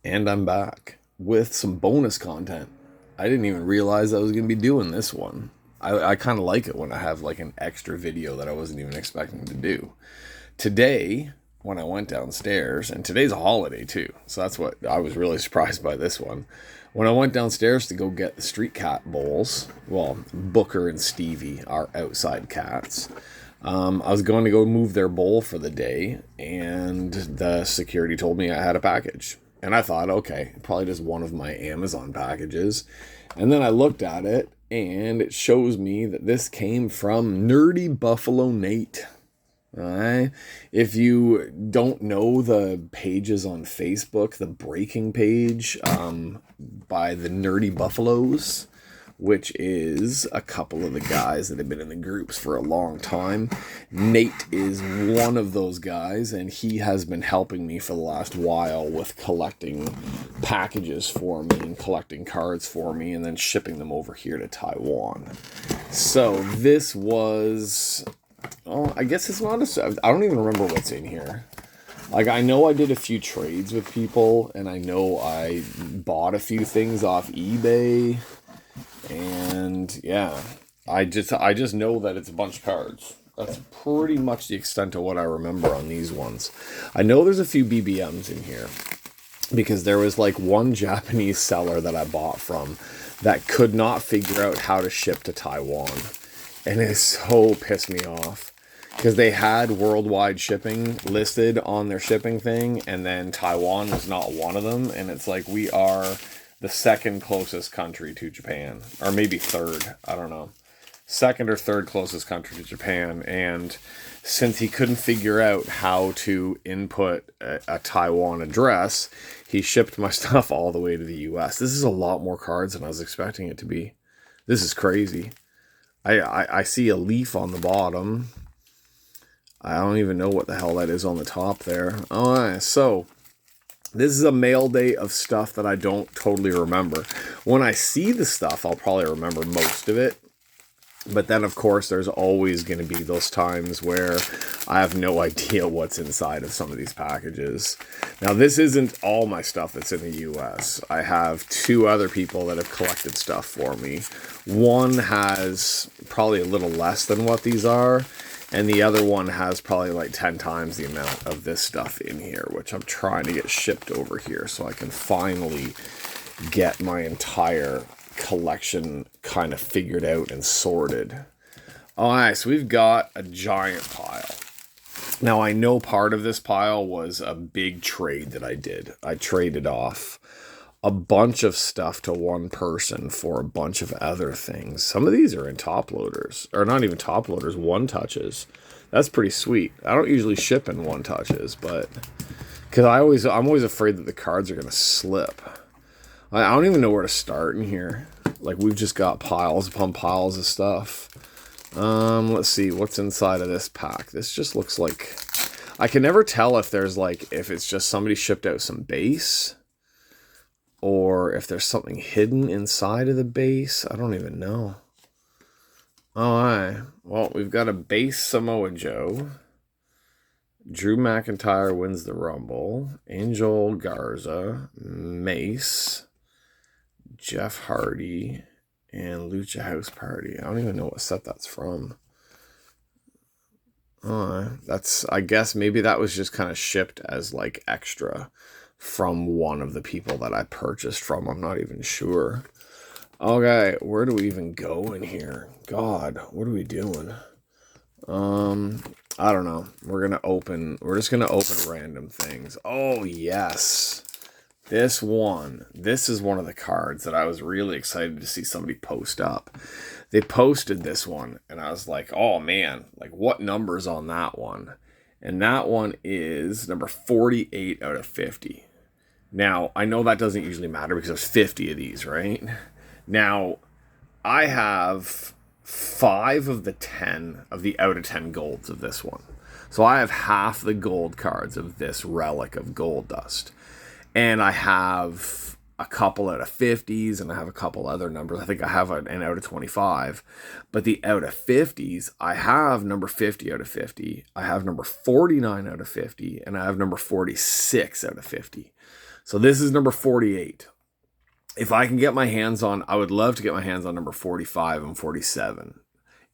And I'm back with some bonus content. I didn't even realize I was going to be doing this one. I kind of like it when I have like an extra video that I wasn't even expecting to do. Today, when I went downstairs, and today's a holiday too, so that's what I was really surprised by this one. When I went downstairs to go get the street cat bowls, well, Booker and Stevie are outside cats. I was going to go move their bowl for the day, and the security told me I had a package. And I thought, okay, probably just one of my Amazon packages. And then I looked at it, and it shows me that this came from Nerdy Buffalo Nate. Alright. If you don't know the pages on Facebook, the breaking page by the Nerdy Buffaloes, which is a couple of the guys that have been in the groups for a long time. Nate is one of those guys, and he has been helping me for the last while with collecting packages for me and collecting cards for me and then shipping them over here to Taiwan. So this was... Oh, I guess it's not a... I don't even remember what's in here. Like, I know I did a few trades with people, and I know I bought a few things off eBay. And, yeah. I just know that it's a bunch of cards. That's pretty much the extent of what I remember on these ones. I know there's a few BBMs in here. Because there was, like, one Japanese seller that I bought from that could not figure out how to ship to Taiwan. And it so pissed me off because they had worldwide shipping listed on their shipping thing, and then Taiwan was not one of them. And it's like, we are the second closest country to Japan, or maybe third, I don't know, second or third closest country to Japan. And since he couldn't figure out how to input a Taiwan address, he shipped my stuff all the way to the US. This is a lot more cards than I was expecting it to be. This is crazy. I see a leaf on the bottom. I don't even know what the hell that is on the top there. Alright, so this is a mail day of stuff that I don't totally remember. When I see the stuff, I'll probably remember most of it. But then, of course, there's always going to be those times where I have no idea what's inside of some of these packages. Now, this isn't all my stuff that's in the US. I have two other people that have collected stuff for me. One has probably a little less than what these are, and the other one has probably like 10 times the amount of this stuff in here, which I'm trying to get shipped over here so I can finally get my entire collection kind of figured out and sorted. Alright, so we've got a giant pile. Now, I know part of this pile was a big trade that I did. I traded off a bunch of stuff to one person for a bunch of other things. Some of these are in top loaders, or not even top loaders, one touches. That's pretty sweet. I don't usually ship in one touches, but because I'm always afraid that the cards are going to slip. I don't even know where to start in here. Like, we've just got piles upon piles of stuff. Let's see what's inside of this pack. This just looks like... I can never tell if there's like... if it's just somebody shipped out some base, or if there's something hidden inside of the base. I don't even know. Alright. Well, we've got a base Samoa Joe. Drew McIntyre wins the Rumble. Angel Garza. Mace. Jeff Hardy, and Lucha House Party. I don't even know what set that's from. I guess maybe that was just kind of shipped as like extra from one of the people that I purchased from. I'm not even sure. Okay, where do we even go in here? God, what are we doing? I don't know. We're just gonna open random things. Oh, yes. This is one of the cards that I was really excited to see somebody post up. They posted this one, and I was like, oh man, like what number's on that one? And that one is number 48 out of 50. Now, I know that doesn't usually matter because there's 50 of these, right? Now, I have 5 of the 10 of the out of 10 golds of this one. So I have half the gold cards of this relic of gold dust. And I have a couple out of 50s, and I have a couple other numbers. I think I have an out of 25. But the out of 50s, I have number 50 out of 50. I have number 49 out of 50. And I have number 46 out of 50. So this is number 48. If I can get my hands on, I would love to get my hands on number 45 and 47.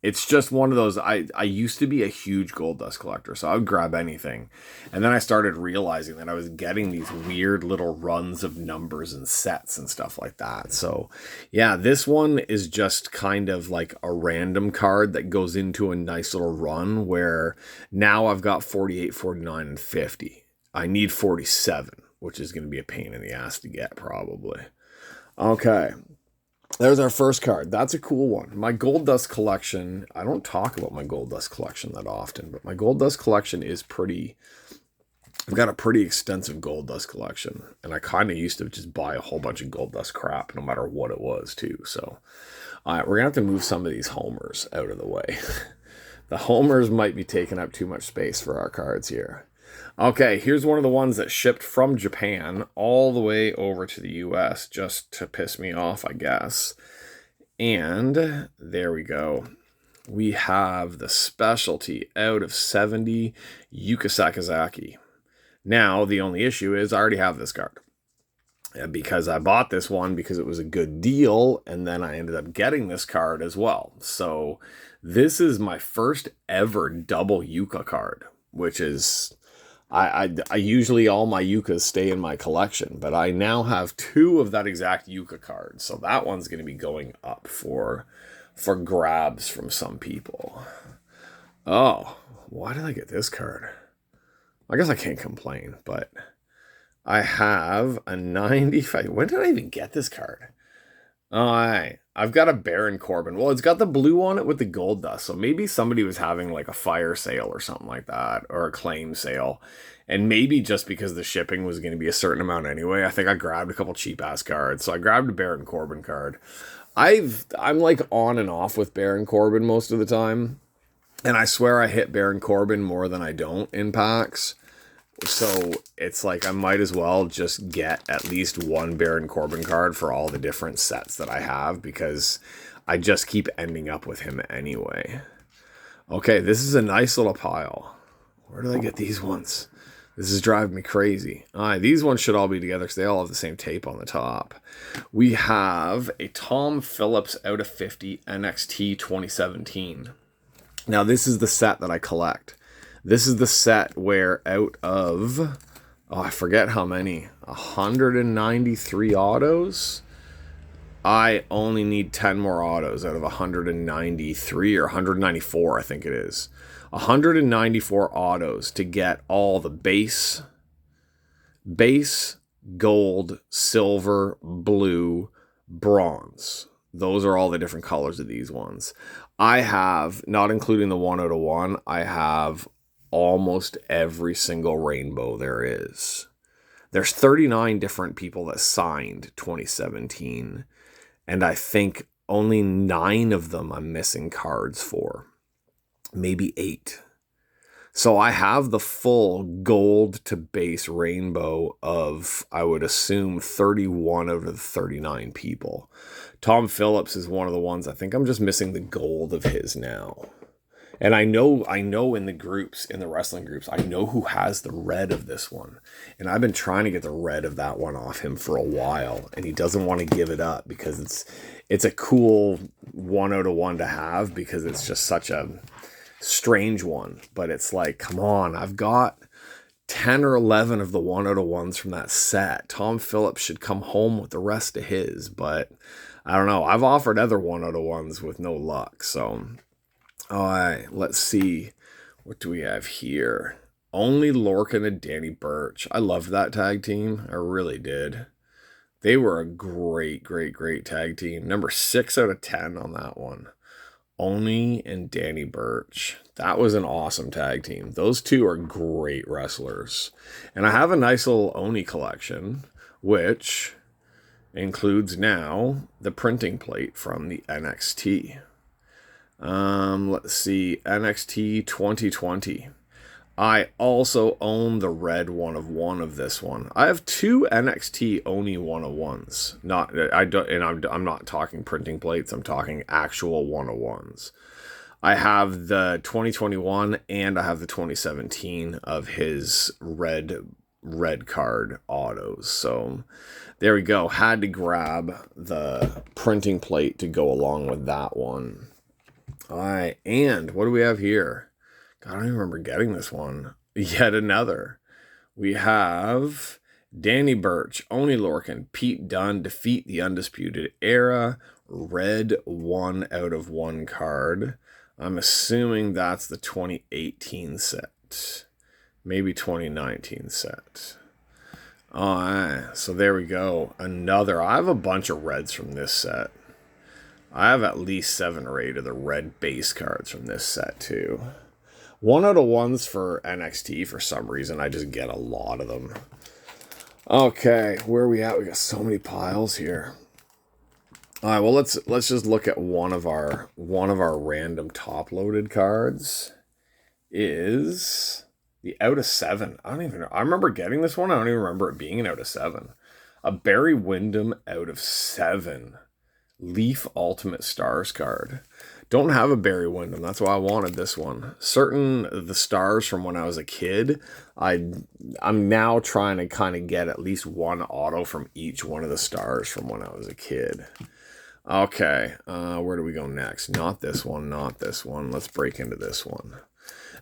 It's just one of those, I used to be a huge gold dust collector, so I would grab anything. And then I started realizing that I was getting these weird little runs of numbers and sets and stuff like that. So yeah, this one is just kind of like a random card that goes into a nice little run where now I've got 48, 49, and 50. I need 47, which is going to be a pain in the ass to get probably. Okay. There's our first card. That's a cool one. My gold dust collection, I don't talk about my gold dust collection that often, but my gold dust collection is I've got a pretty extensive gold dust collection, and I kind of used to just buy a whole bunch of gold dust crap, no matter what it was too. So, all right, we're going to have to move some of these homers out of the way. The homers might be taking up too much space for our cards here. Okay, here's one of the ones that shipped from Japan all the way over to the US just to piss me off, I guess. And there we go. We have the specialty out of 70 YUKA SAKAZAKI. Now, the only issue is I already have this card. Because I bought this one because it was a good deal, and then I ended up getting this card as well. So this is my first ever double YUKA card, which is... I usually all my YUKAs stay in my collection, but I now have 2 of that exact YUKA card. So that one's going to be going up for grabs from some people. Oh, why did I get this card? I guess I can't complain, but I have a 95. When did I even get this card? I've got a Baron Corbin. Well, it's got the blue on it with the gold dust. So maybe somebody was having like a fire sale or something like that, or a claim sale. And maybe just because the shipping was going to be a certain amount anyway, I think I grabbed a couple cheap ass cards. So I grabbed a Baron Corbin card. I'm like on and off with Baron Corbin most of the time. And I swear I hit Baron Corbin more than I don't in packs. So it's like I might as well just get at least one Baron Corbin card for all the different sets that I have, because I just keep ending up with him anyway. Okay, this is a nice little pile. Where did I get these ones? This is driving me crazy. These ones should all be together because they all have the same tape on the top. We have a Tom Phillips out of 50 NXT 2017. Now, this is the set that I collect. This is the set where out of, I forget how many, 193 autos, I only need 10 more autos out of 193 or 194, I think it is. 194 autos to get all the base, gold, silver, blue, bronze. Those are all the different colors of these ones. I have, not including the 1 out of 1, I have almost every single rainbow there is. There's 39 different people that signed 2017, and I think only 9 of them I'm missing cards for. Maybe 8. So I have the full gold to base rainbow of, I would assume, 31 out of the 39 people. Tom Phillips is one of the ones, I think I'm just missing the gold of his now. And I know in the groups, in the wrestling groups, I know who has the red of this one. And I've been trying to get the red of that one off him for a while. And he doesn't want to give it up because it's a cool 1 out of 1 to have, because it's just such a strange one. But it's like, come on, I've got 10 or 11 of the 1 out of 1s from that set. Tom Phillips should come home with the rest of his. But I don't know. I've offered other 1 out of 1s with no luck. So... all right, let's see. What do we have here? Only Lorcan and Danny Burch. I loved that tag team. I really did. They were a great tag team. Number 6 out of 10 on that one. Only and Danny Burch. That was an awesome tag team. Those two are great wrestlers. And I have a nice little Oni collection, which includes now the printing plate from the NXT. Let's see, NXT 2020. I also own the red 1 of 1 of this one. I have 2 NXT Oni 1 of 1s. I'm not talking printing plates. I'm talking actual 1 of 1s. I have the 2021 and I have the 2017 of his red red card autos. So there we go. Had to grab the printing plate to go along with that one. All right, and what do we have here? God, I don't even remember getting this one. Yet another. We have Danny Burch, Oni Lorcan, Pete Dunne, Defeat the Undisputed Era, red 1 out of 1 card. I'm assuming that's the 2018 set. Maybe 2019 set. Alright, so there we go. Another. I have a bunch of reds from this set. I have at least 7 or 8 of the red base cards from this set too. 1 out of 1s for NXT for some reason. I just get a lot of them. Okay, where are we at? We got so many piles here. All right, well let's just look at one of our random top loaded cards. Is the out of 7. I don't even know. I remember getting this one. I don't even remember it being an out of 7. A Barry Windham out of 7. Leaf Ultimate Stars card. Don't have a Barry Windham. That's why I wanted this one. Certain the stars from when I was a kid, I'm now trying to kind of get at least one auto from each one of the stars from when I was a kid. Okay, where do we go next? Not this one, not this one. Let's break into this one.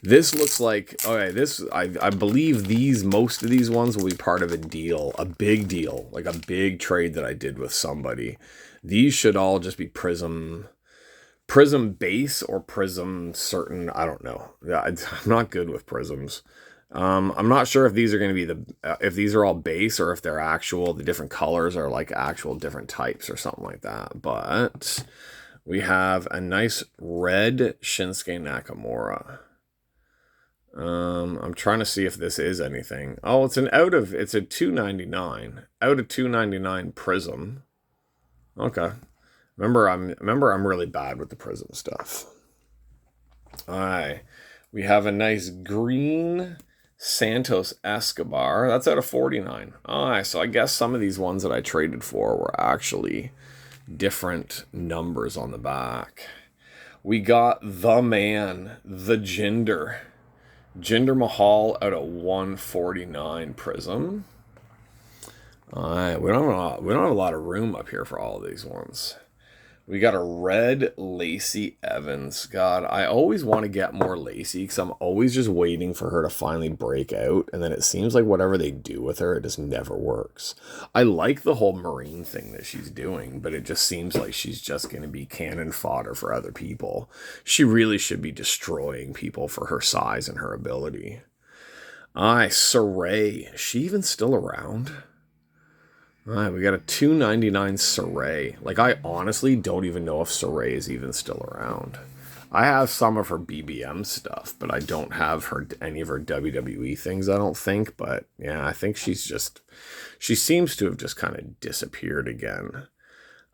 This looks like, okay, this, I believe most of these ones will be part of a deal, a big deal, like a big trade that I did with somebody. These should all just be Prism base or Prism certain, I don't know. I'm not good with Prisms. I'm not sure if these are going to be if these are all base or if they're actual, the different colors are like actual different types or something like that. But we have a nice red Shinsuke Nakamura. I'm trying to see if this is anything. Oh, it's a 299 out of 299 Prism. Okay. Remember I'm really bad with the Prism stuff. All right. We have a nice green Santos Escobar. That's out of 49. All right, so I guess some of these ones that I traded for were actually different numbers on the back. We got the man, the Jinder Mahal out of 149 Prism. All right, we don't have a lot of room up here for all of these ones. We got a red Lacey Evans. God, I always want to get more Lacey because I'm always just waiting for her to finally break out. And then it seems like whatever they do with her, it just never works. I like the whole Marine thing that she's doing, but it just seems like she's just going to be cannon fodder for other people. She really should be destroying people for her size and her ability. Saray. Is she even still around? All right, we got a 299 Saray. Like, I honestly don't even know if Saray is even still around. I have some of her BBM stuff, but I don't have any of her WWE things, I don't think. But, yeah, I think she seems to have just kind of disappeared again.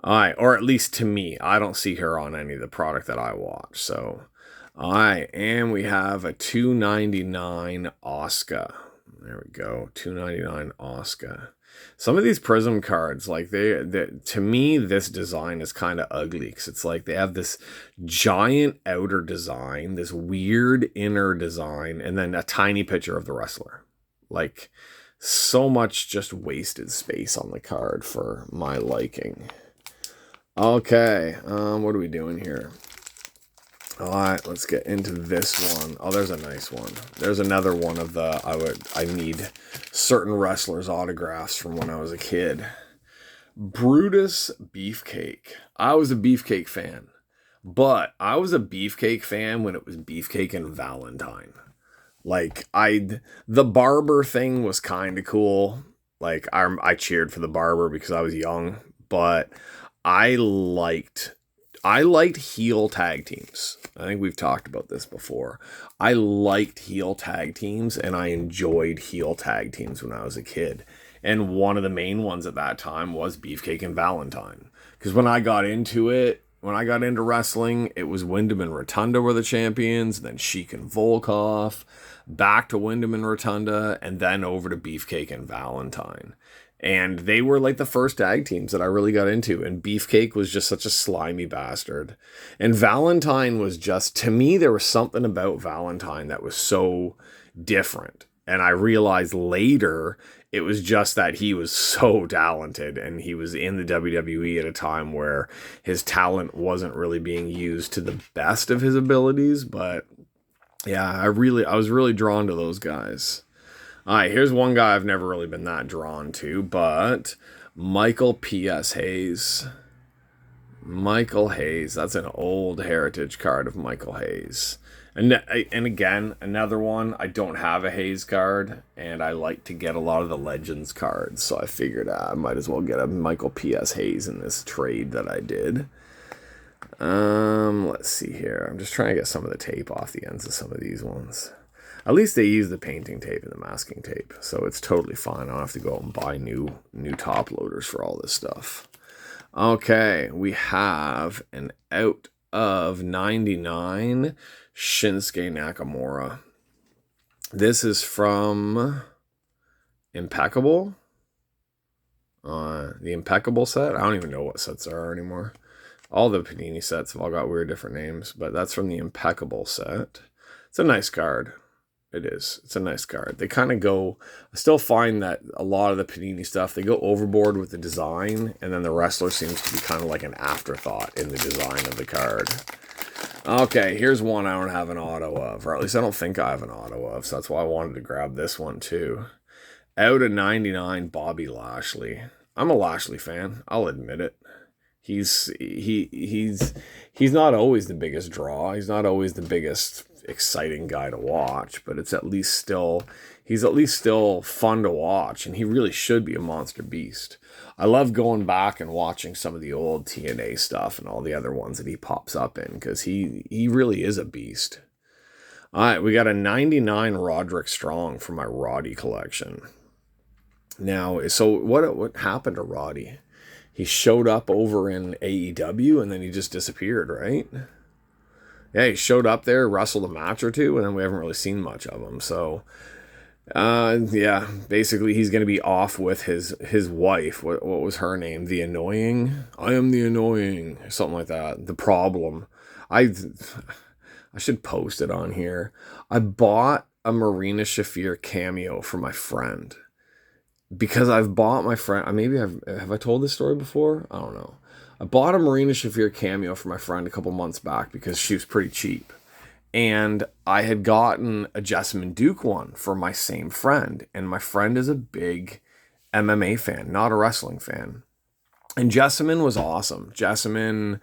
All right, or at least to me. I don't see her on any of the product that I watch, so. All right, and we have a 299 Asuka. There we go, 299 Asuka. Some of these Prism cards, like to me, this design is kind of ugly because it's like they have this giant outer design, this weird inner design, and then a tiny picture of the wrestler. Like, so much just wasted space on the card for my liking. Okay, what are we doing here? All right, let's get into this one. Oh, there's a nice one. There's another one of the, I need certain wrestlers' autographs from when I was a kid. Brutus Beefcake. I was a Beefcake fan, but I was a Beefcake fan when it was Beefcake and Valentine. Like, the Barber thing was kind of cool. Like, I cheered for the Barber because I was young, but I liked heel tag teams. I think we've talked about this before. I liked heel tag teams, and I enjoyed heel tag teams when I was a kid. And one of the main ones at that time was Beefcake and Valentine. Because when I got into wrestling, it was Wyndham and Rotunda were the champions, then Sheik and Volkov, back to Wyndham and Rotunda, and then over to Beefcake and Valentine. And they were like the first tag teams that I really got into. And Beefcake was just such a slimy bastard. And Valentine was just, to me, there was something about Valentine that was so different. And I realized later it was just that he was so talented and he was in the WWE at a time where his talent wasn't really being used to the best of his abilities. But yeah, I was really drawn to those guys. All right, here's one guy I've never really been that drawn to, but Michael P.S. Hayes. Michael Hayes. That's an old heritage card of Michael Hayes. And again, another one, I don't have a Hayes card, and I like to get a lot of the Legends cards, so I figured I might as well get a Michael P.S. Hayes in this trade that I did. Let's see here. I'm just trying to get some of the tape off the ends of some of these ones. At least they use the painting tape and the masking tape, so it's totally fine. I don't have to go out and buy new top loaders for all this stuff. Okay, we have an out of 99 Shinsuke Nakamura. This is from Impeccable. The Impeccable set. I don't even know what sets there are anymore. All the Panini sets have all got weird different names, but that's from the Impeccable set. It's a nice card. It is. It's a nice card. They kind of go... I still find that a lot of the Panini stuff, they go overboard with the design, and then the wrestler seems to be kind of like an afterthought in the design of the card. Okay, here's one I don't have an auto of, or at least I don't think I have an auto of, so that's why I wanted to grab this one too. Out of 99, Bobby Lashley. I'm a Lashley fan. I'll admit it. He's not always the biggest draw. He's not always the biggest exciting guy to watch, but he's at least still fun to watch, and he really should be a monster beast. I love going back and watching some of the old TNA stuff and all the other ones that he pops up in, because he really is a beast. All right, we got a 99 Roderick Strong for my Roddy collection. Now, so what happened to Roddy? He showed up over in AEW and then he just disappeared, right? Yeah, he showed up there, wrestled a match or two, and then we haven't really seen much of him. So, yeah, basically he's going to be off with his wife. What was her name? The Annoying? I am the Annoying. Something like that. The Problem. I should post it on here. I bought a Marina Shafir cameo for my friend. Because I've bought my friend... Have I told this story before? I don't know. I bought a Marina Shafir cameo for my friend a couple months back because she was pretty cheap. And I had gotten a Jessamine Duke one for my same friend. And my friend is a big MMA fan, not a wrestling fan. And Jessamine was awesome. Jessamine,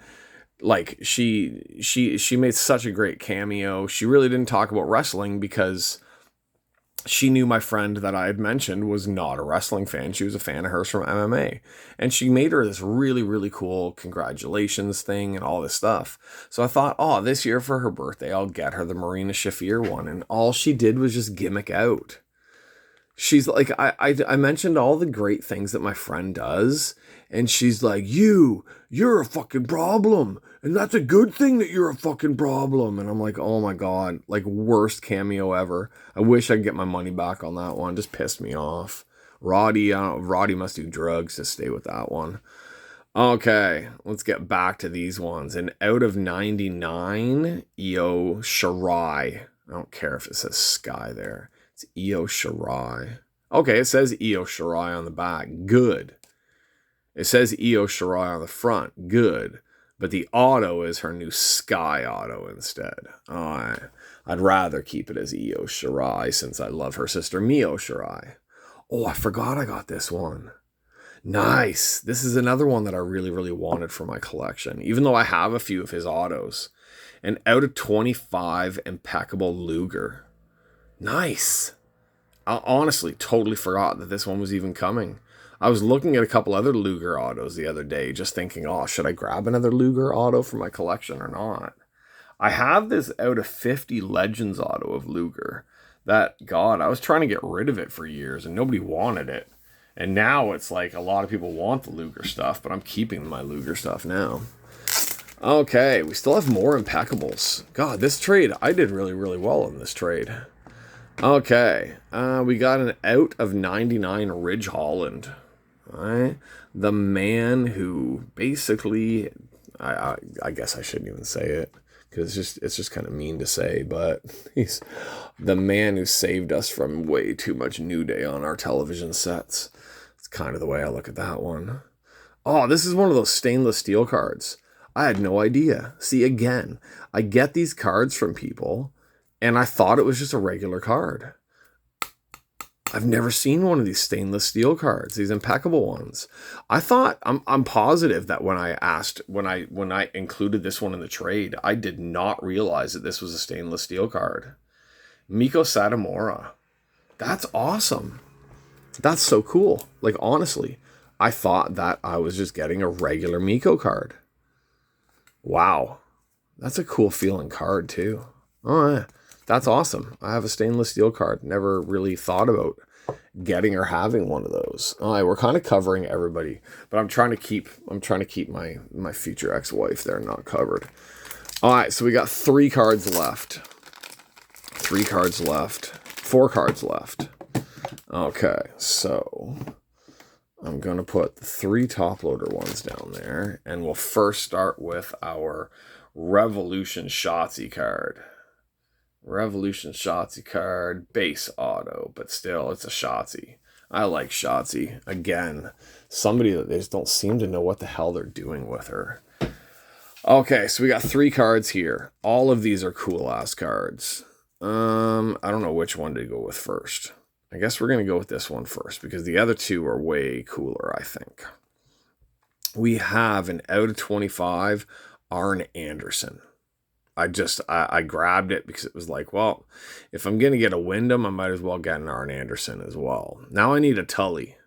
like, she made such a great cameo. She really didn't talk about wrestling because she knew my friend that I had mentioned was not a wrestling fan. She was a fan of hers from MMA. And she made her this really, really cool congratulations thing and all this stuff. So I thought, this year for her birthday, I'll get her the Marina Shafir one. And all she did was just gimmick out. She's like, I mentioned all the great things that my friend does. And she's like, you're a fucking problem. And that's a good thing that you're a fucking problem. And I'm like, oh my God, like worst cameo ever. I wish I could get my money back on that one. Just pissed me off. Roddy must do drugs to stay with that one. Okay, let's get back to these ones. And out of 99, Io Shirai. I don't care if it says Sky there. It's Io Shirai. Okay, it says Io Shirai on the back. Good. It says Io Shirai on the front. Good. But the auto is her new Sky auto instead. I'd rather keep it as Io Shirai since I love her sister Mio Shirai. Oh, I forgot I got this one. Nice. This is another one that I really, really wanted for my collection, even though I have a few of his autos. And out of 25, Impeccable Luger. Nice. I honestly totally forgot that this one was even coming. I was looking at a couple other Luger autos the other day, just thinking, should I grab another Luger auto for my collection or not? I have this out of 50 Legends auto of Luger. I was trying to get rid of it for years and nobody wanted it. And now it's like a lot of people want the Luger stuff, but I'm keeping my Luger stuff now. Okay, we still have more Impeccables. God, this trade, I did really, really well in this trade. Okay, we got an out of 99 Ridge Holland. All right, the man who basically, I guess I shouldn't even say it because it's just kind of mean to say, but he's the man who saved us from way too much New Day on our television sets. It's kind of the way I look at that one. Oh, this is one of those stainless steel cards. I had no idea. See, again, I get these cards from people, and I thought it was just a regular card. I've never seen one of these stainless steel cards, these Impeccable ones. I thought, I'm positive that when I included this one in the trade, I did not realize that this was a stainless steel card. Miko Satomura. That's awesome. That's so cool. Like, honestly, I thought that I was just getting a regular Miko card. Wow. That's a cool feeling card, too. Oh, yeah. That's awesome. I have a stainless steel card. Never really thought about getting or having one of those. All right, we're kind of covering everybody, but I'm trying to keep my future ex-wife there not covered. All right, so we got 3 cards left. 3 cards left. 4 cards left. Okay, so I'm going to put the 3 top loader ones down there, and we'll first start with our Revolution Shotzi card. Revolution Shotzi card, base auto, but still, it's a Shotzi. I like Shotzi. Again, somebody that they just don't seem to know what the hell they're doing with her. Okay, so we got 3 cards here. All of these are cool-ass cards. I don't know which one to go with first. I guess we're going to go with this one first, because the other 2 are way cooler, I think. We have an out of 25 Arn Anderson. I grabbed it because it was like, well, if I'm going to get a Wyndham, I might as well get an Arn Anderson as well. Now I need a Tully.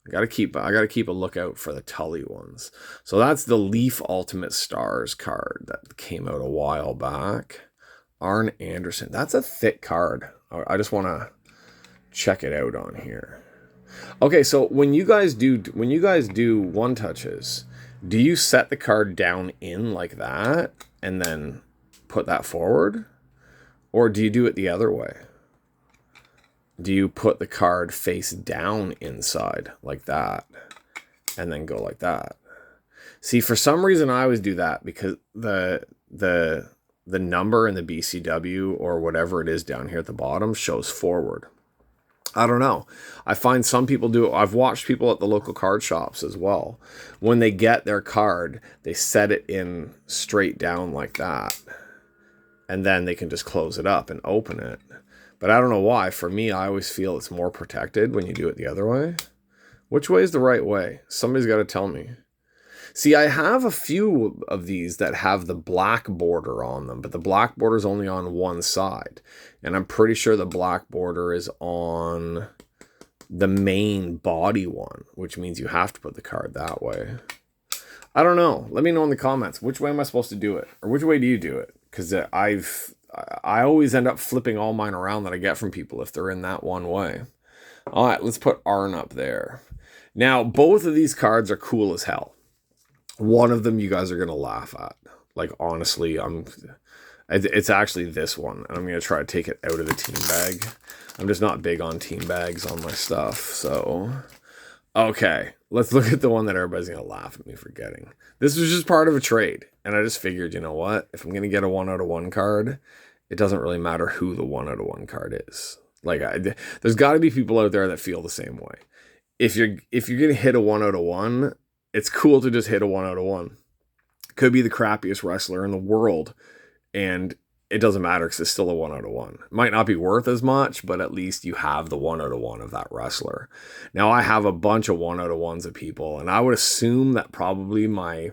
I got to keep a lookout for the Tully ones. So that's the Leaf Ultimate Stars card that came out a while back. Arn Anderson. That's a thick card. I just want to check it out on here. Okay, so when you guys do one touches, do you set the card down in like that and then put that forward, or do you do it the other way? Do you put the card face down inside like that and then go like that? See, for some reason I always do that because the number in the BCW or whatever it is down here at the bottom shows forward. I don't know. I find some people do it. I've watched people at the local card shops as well. When they get their card, they set it in straight down like that. And then they can just close it up and open it. But I don't know why. For me, I always feel it's more protected when you do it the other way. Which way is the right way? Somebody's got to tell me. See, I have a few of these that have the black border on them, but the black border is only on one side. And I'm pretty sure the black border is on the main body one, which means you have to put the card that way. I don't know. Let me know in the comments. Which way am I supposed to do it? Or which way do you do it? Because I always end up flipping all mine around that I get from people if they're in that one way. All right, let's put Arn up there. Now, both of these cards are cool as hell. One of them you guys are going to laugh at. Like, honestly, it's actually this one. And I'm going to try to take it out of the team bag. I'm just not big on team bags on my stuff. So, okay. Let's look at the one that everybody's going to laugh at me for getting. This was just part of a trade. And I just figured, you know what? If I'm going to get a 1 out of 1 card, it doesn't really matter who the 1 out of 1 card is. Like, there's got to be people out there that feel the same way. If you're going to hit a 1 out of 1, it's cool to just hit a 1 out of 1. Could be the crappiest wrestler in the world, and it doesn't matter because it's still a 1 out of 1. It might not be worth as much, but at least you have the 1 out of 1 of that wrestler. Now, I have a bunch of 1 out of 1s of people, and I would assume that probably my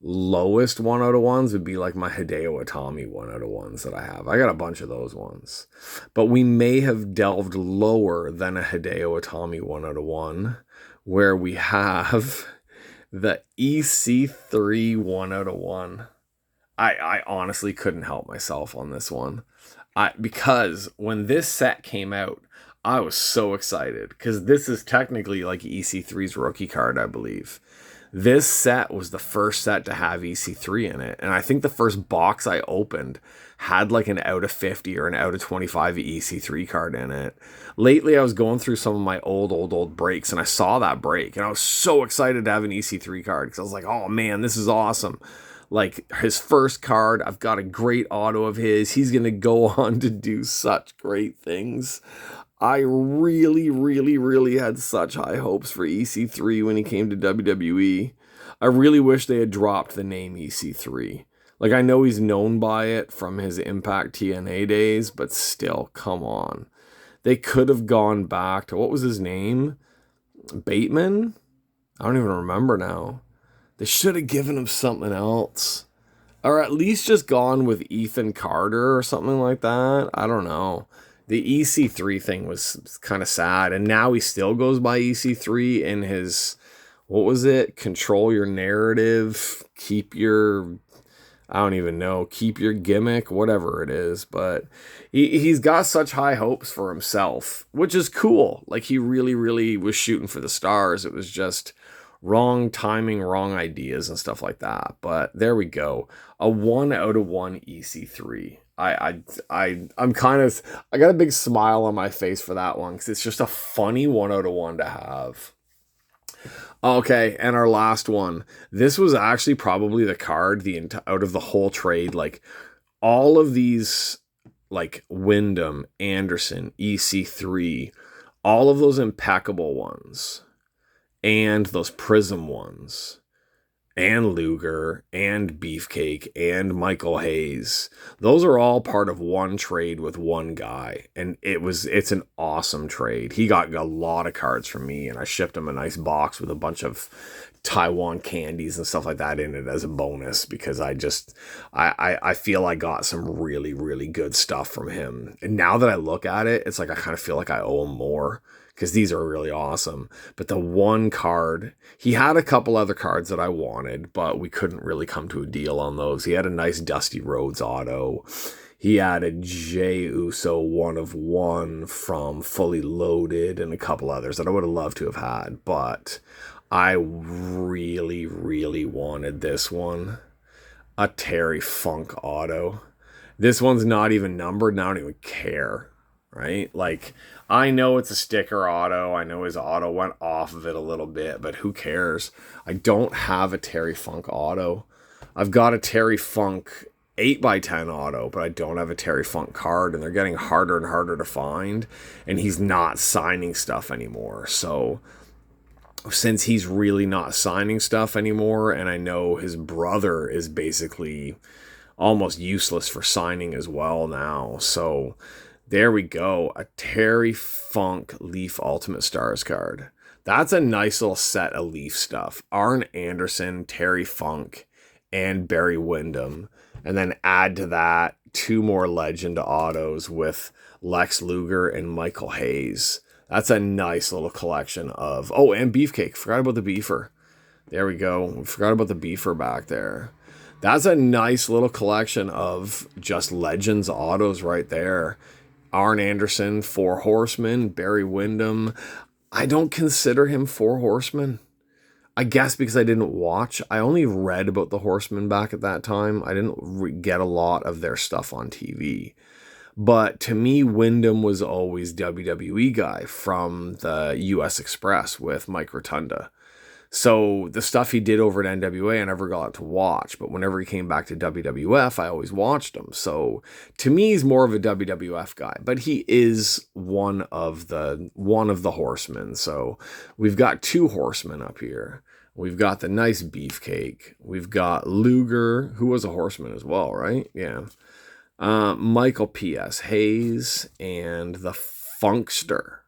lowest 1 out of 1s would be like my Hideo Itami 1 out of 1s that I have. I got a bunch of those ones. But we may have delved lower than a Hideo Itami 1 out of 1, where we have the EC3 1 out of 1. I honestly couldn't help myself on this one. Because when this set came out, I was so excited. Because this is technically like EC3's rookie card, I believe. This set was the first set to have EC3 in it. And I think the first box I opened had like an out of 50 or an out of 25 EC3 card in it. Lately, I was going through some of my old breaks, and I saw that break. And I was so excited to have an EC3 card because I was like, oh man, this is awesome. Like his first card, I've got a great auto of his. He's going to go on to do such great things. I really, really, really had such high hopes for EC3 when he came to WWE. I really wish they had dropped the name EC3. Like, I know he's known by it from his Impact TNA days, but still, come on. They could have gone back to, what was his name? Bateman? I don't even remember now. They should have given him something else. Or at least just gone with Ethan Carter or something like that. I don't know. The EC3 thing was kind of sad. And now he still goes by EC3 in his, what was it? Control your narrative. Keep your, I don't even know. Keep your gimmick. Whatever it is. But he's got such high hopes for himself, which is cool. Like, he really, really was shooting for the stars. It was just wrong timing, wrong ideas and stuff like that. But there we go. A 1 out of 1 EC3. I'm kind of, I got a big smile on my face for that one because it's just a funny 1 out of 1 to have. Okay, and our last one. This was actually probably the card out of the whole trade. Like, all of these, like Wyndham, Anderson, EC3, all of those Impeccable ones, and those Prism ones, and Luger, and Beefcake, and Michael Hayes. Those are all part of one trade with one guy. And it's an awesome trade. He got a lot of cards from me, and I shipped him a nice box with a bunch of Taiwan candies and stuff like that in it as a bonus, because I feel I got some really, really good stuff from him. And now that I look at it, it's like I kind of feel like I owe him more, because these are really awesome. But the one card, he had a couple other cards that I wanted, but we couldn't really come to a deal on those. He had a nice Dusty Rhodes auto. He had a Jey Uso 1 of 1 from Fully Loaded, and a couple others that I would have loved to have had. But I really, really wanted this one. A Terry Funk auto. This one's not even numbered, and I don't even care. Right? Like, I know it's a sticker auto. I know his auto went off of it a little bit, but who cares? I don't have a Terry Funk auto. I've got a Terry Funk 8x10 auto, but I don't have a Terry Funk card, and they're getting harder and harder to find, and he's not signing stuff anymore. So since he's really not signing stuff anymore, and I know his brother is basically almost useless for signing as well now, so there we go. A Terry Funk Leaf Ultimate Stars card. That's a nice little set of Leaf stuff. Arn Anderson, Terry Funk, and Barry Windham. And then add to that 2 more Legend autos with Lex Luger and Michael Hayes. That's a nice little collection of... Oh, and Beefcake. Forgot about the Beefer. There we go. We forgot about the Beefer back there. That's a nice little collection of just Legends autos right there. Arn Anderson, 4 Horsemen, Barry Windham. I don't consider him 4 Horsemen. I guess because I didn't watch. I only read about the Horsemen back at that time. I didn't get a lot of their stuff on TV. But to me, Windham was always WWE guy from the US Express with Mike Rotunda. So the stuff he did over at NWA, I never got to watch. But whenever he came back to WWF, I always watched him. So to me, he's more of a WWF guy. But he is one of the Horsemen. So we've got 2 Horsemen up here. We've got the nice Beefcake. We've got Luger, who was a Horseman as well, right? Yeah. Michael P.S. Hayes, and the Funkster.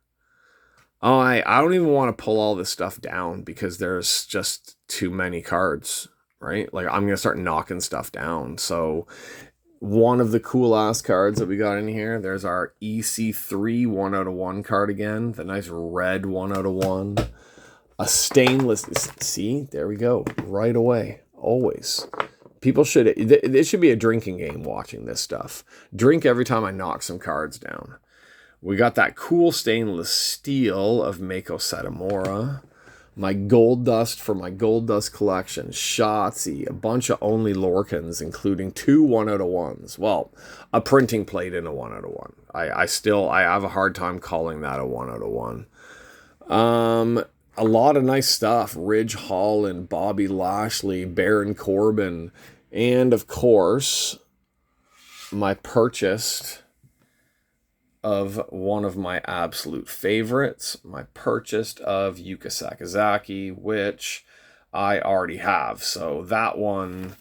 Oh, I don't even want to pull all this stuff down because there's just too many cards, right? Like, I'm going to start knocking stuff down. So one of the cool ass cards that we got in here, there's our EC3 1 out of 1 card again. The nice red 1 out of 1. A stainless, see, there we go. Right away. Always. People should, it should be a drinking game watching this stuff. Drink every time I knock some cards down. We got that cool stainless steel of Mako Satomura. My gold dust for my gold dust collection. Shotzi. A bunch of only Lorcans, including 2 1 out of 1s. Well, a printing plate in a 1 out of 1. I have a hard time calling that a 1 out of 1. A lot of nice stuff. Ridge Holland, Bobby Lashley, Baron Corbin, And of course, my purchase of one of my absolute favorites, my purchase of YUKA SAKAZAKI, which I already have. So that one,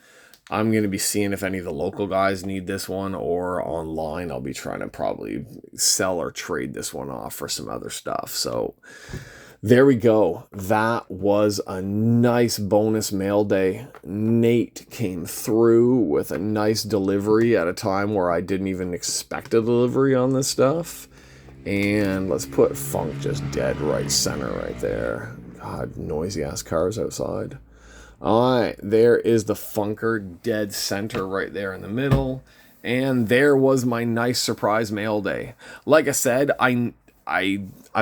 I'm going to be seeing if any of the local guys need this one, or online I'll be trying to probably sell or trade this one off for some other stuff. So there we go. That was a nice bonus mail day. Nate came through with a nice delivery at a time where I didn't even expect a delivery on this stuff. And let's put Funk just dead right center right there. God, noisy ass cars outside. All right, there is the Funker dead center right there in the middle. And there was my nice surprise mail day. Like I said, I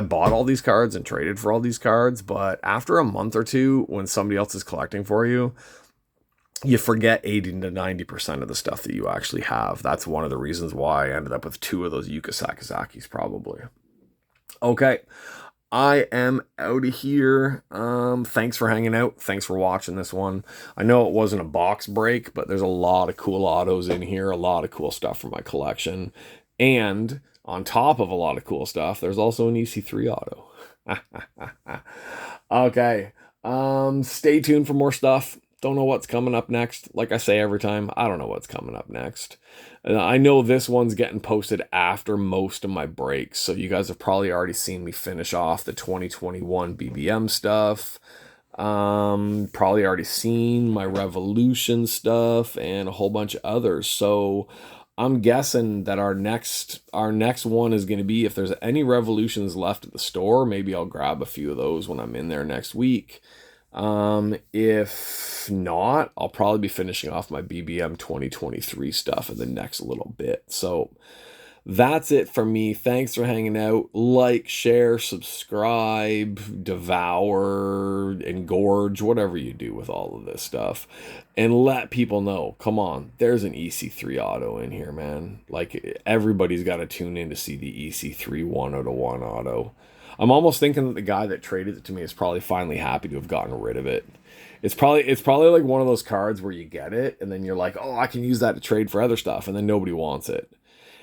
bought all these cards and traded for all these cards, but after a month or two, when somebody else is collecting for you, you forget 80 to 90% of the stuff that you actually have. That's one of the reasons why I ended up with 2 of those YUKA SAKAZAKIs probably. Okay, I am out of here. Thanks for hanging out. Thanks for watching this one. I know it wasn't a box break, but there's a lot of cool autos in here, a lot of cool stuff for my collection. And on top of a lot of cool stuff, there's also an EC3 auto. Okay. Stay tuned for more stuff. Don't know what's coming up next. Like I say every time, I don't know what's coming up next. I know this one's getting posted after most of my breaks, so you guys have probably already seen me finish off the 2021 BBM stuff. Probably already seen my Revolution stuff and a whole bunch of others. So I'm guessing that our next one is going to be, if there's any Revolutions left at the store, maybe I'll grab a few of those when I'm in there next week. If not, I'll probably be finishing off my BBM 2023 stuff in the next little bit. So that's it for me. Thanks for hanging out. Like, share, subscribe, devour, engorge, whatever you do with all of this stuff. And let people know, come on, there's an EC3 auto in here, man. Like, everybody's got to tune in to see the EC3 1/1 auto. I'm almost thinking that the guy that traded it to me is probably finally happy to have gotten rid of it. It's probably like one of those cards where you get it and then you're like, oh, I can use that to trade for other stuff, and then nobody wants it.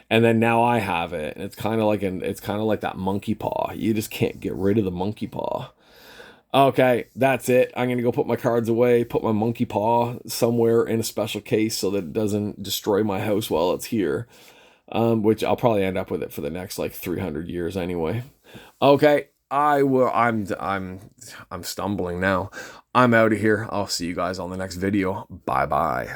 And then now I have it, and it's kind of like that monkey paw. You just can't get rid of the monkey paw. Okay, that's it. I'm gonna go put my cards away, put my monkey paw somewhere in a special case so that it doesn't destroy my house while it's here. Which I'll probably end up with it for the next like 300 years anyway. Okay, I'm stumbling now. I'm out of here. I'll see you guys on the next video. Bye bye.